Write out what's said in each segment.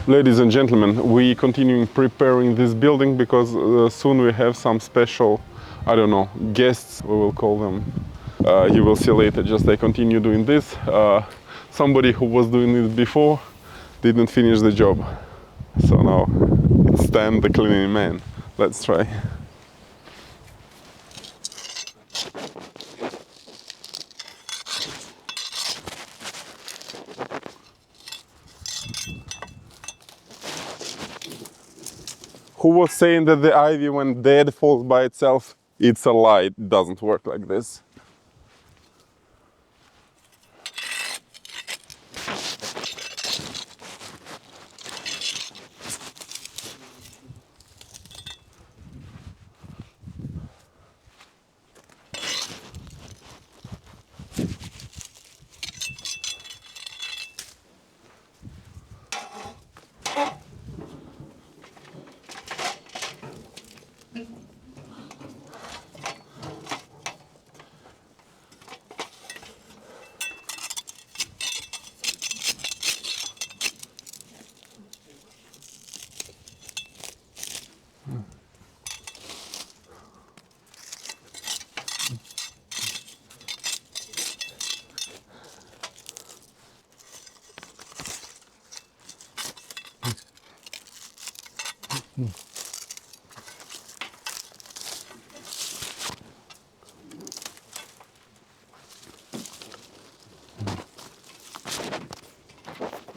Ladies and gentlemen, we continue preparing this building because soon we have some special, I don't know, guests, we will call them. You will see later, just I continue doing this. Somebody who was doing it before didn't finish the job. So now it's Stan, the cleaning man. Let's try. Who was saying that the ivy, when dead, falls by itself? It's a lie, it doesn't work like this.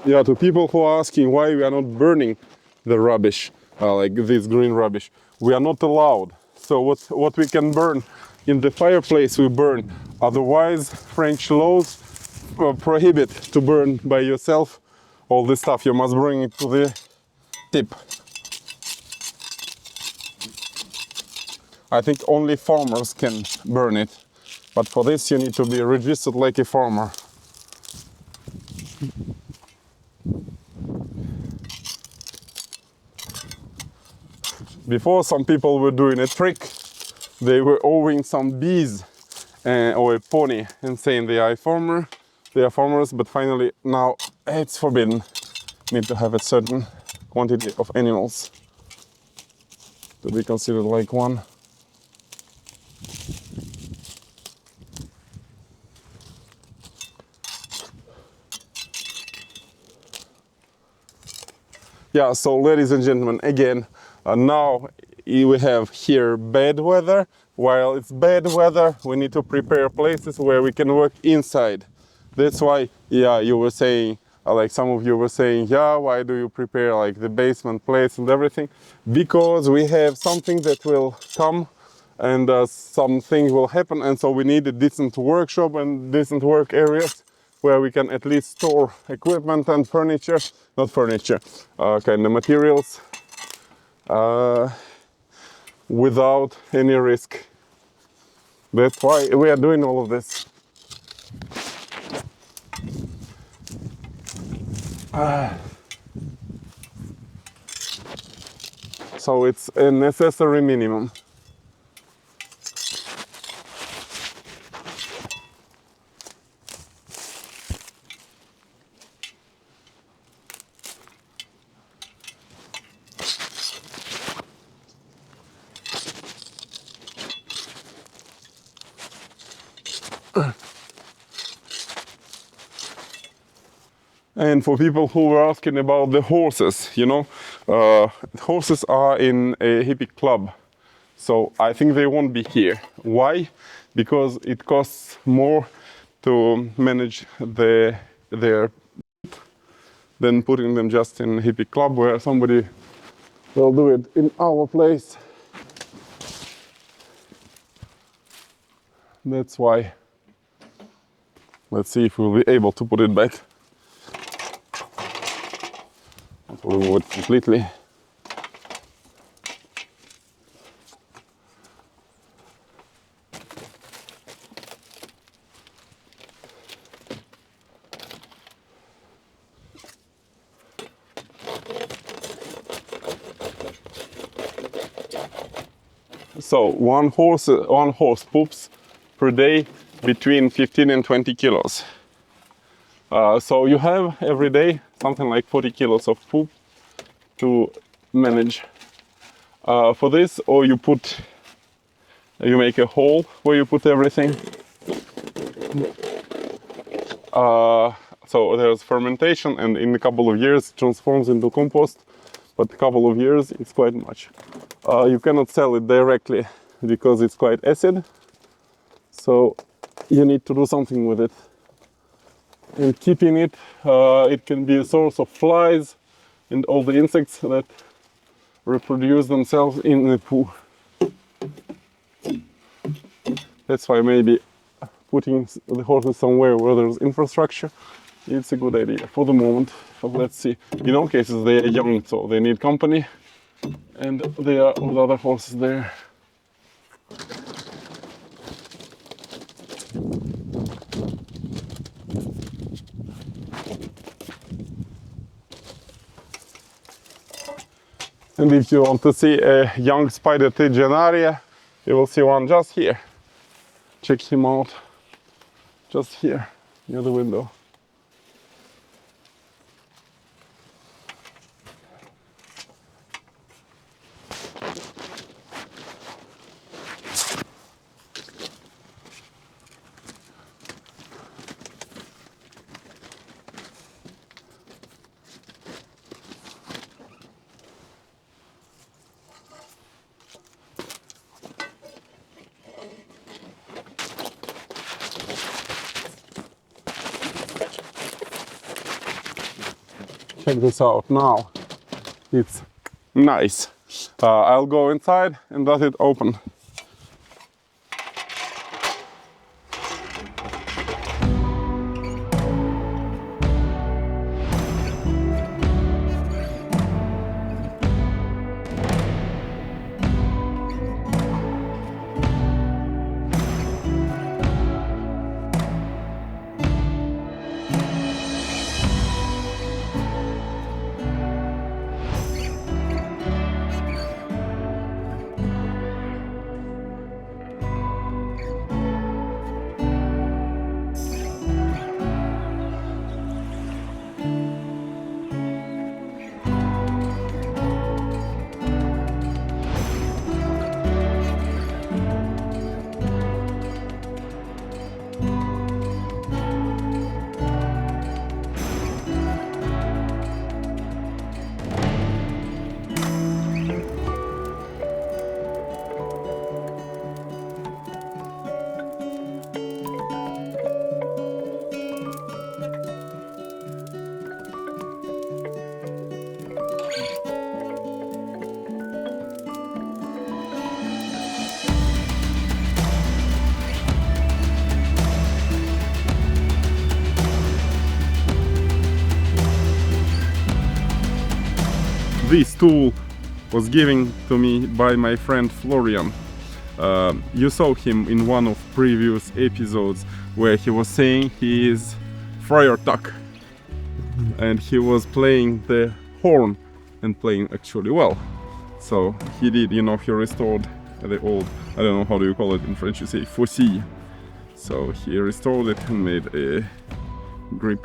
Yeah, to people who are asking why we are not burning the rubbish, like this green rubbish, we are not allowed. So what we can burn in the fireplace, we burn. Otherwise, French laws prohibit to burn by yourself all this stuff. You must bring it to the tip. I think only farmers can burn it, but for this you need to be registered like a farmer. Before, some people were doing a trick. They were owing some bees or a pony and saying they are farmers, but finally now it's forbidden. Need to have a certain quantity of animals to be considered like one. Yeah, so ladies and gentlemen, again, now we have here bad weather. While it's bad weather, we need to prepare places where we can work inside. That's why, yeah, you were saying, like some of you were saying, yeah, why do you prepare like the basement place and everything? Because we have something that will come and something will happen, and so we need a decent workshop and decent work areas where we can at least store equipment and furniture, not furniture, kind of materials without any risk. That's why we are doing all of this. So it's a necessary minimum. And for people who were asking about the horses, you know, horses are in a hippie club. So I think they won't be here. Why? Because it costs more to manage their than putting them just in a hippie club where somebody will do it in our place. That's why. Let's see if we'll be able to put it back. Remove it completely. So one horse poops per day between 15 and 20 kilos. So you have every day something like 40 kilos of poop to manage. For this, or you make a hole where you put everything. So there's fermentation, and in a couple of years it transforms into compost, but a couple of years it's quite much. You cannot sell it directly because it's quite acid, so you need to do something with it. And keeping it, it can be a source of flies and all the insects that reproduce themselves in the poo. That's why maybe putting the horses somewhere where there's infrastructure, it's a good idea for the moment. But let's see. In all cases, they are young, so they need company, and they are with other horses there. And if you want to see a young spider Tegenaria, you will see one just here. Check him out, just here, near the window. Check this out now. It's nice. I'll go inside and let it open. This tool was given to me by my friend Florian. You saw him in one of previous episodes where he was saying he is Friar Tuck, and he was playing the horn and playing actually well. So he did, you know, he restored the old, I don't know how do you call it in French, you say faucille. So he restored it and made a grip.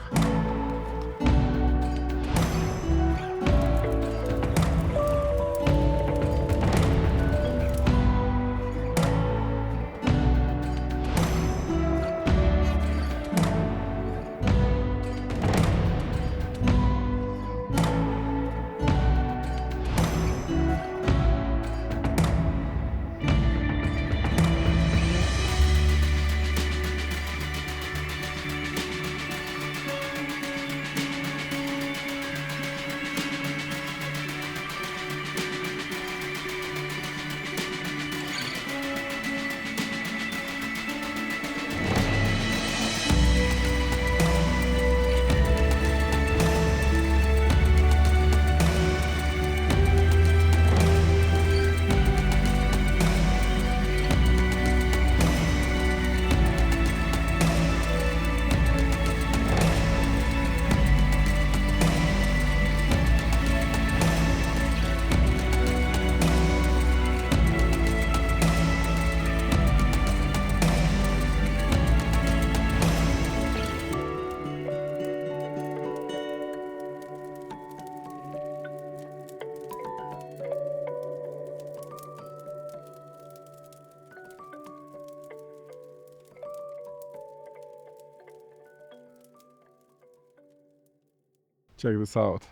Check this out.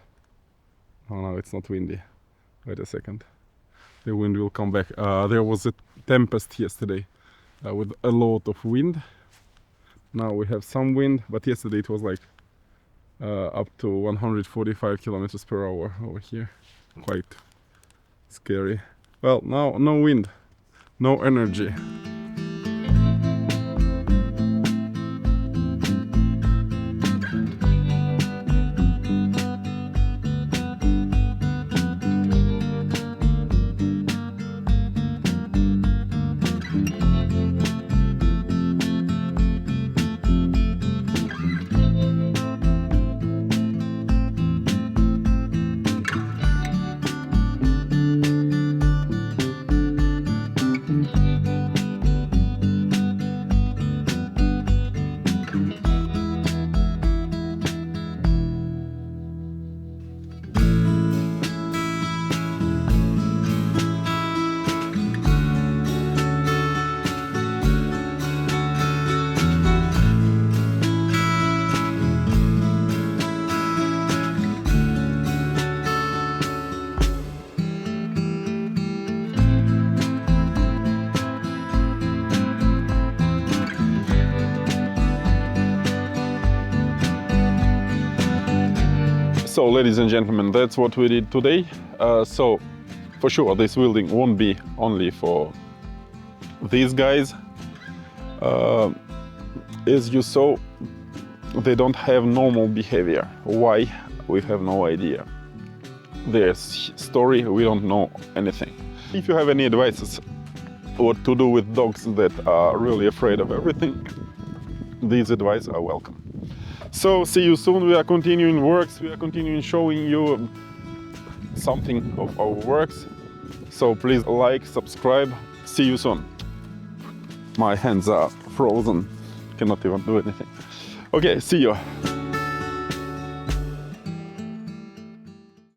Oh no, it's not windy. Wait a second. The wind will come back. There was a tempest yesterday with a lot of wind. Now we have some wind, but yesterday it was like up to 145 kilometers per hour over here. Quite scary. Well, now no wind, no energy. So, ladies and gentlemen, that's what we did today. So, for sure, this building won't be only for these guys. As you saw, they don't have normal behavior. Why? We have no idea. Their story, we don't know anything. If you have any advices what to do with dogs that are really afraid of everything, these advice are welcome. So see you soon. We are continuing works. We are continuing showing you something of our works. So please like, subscribe. See you soon. My hands are frozen. Cannot even do anything. Okay, see you.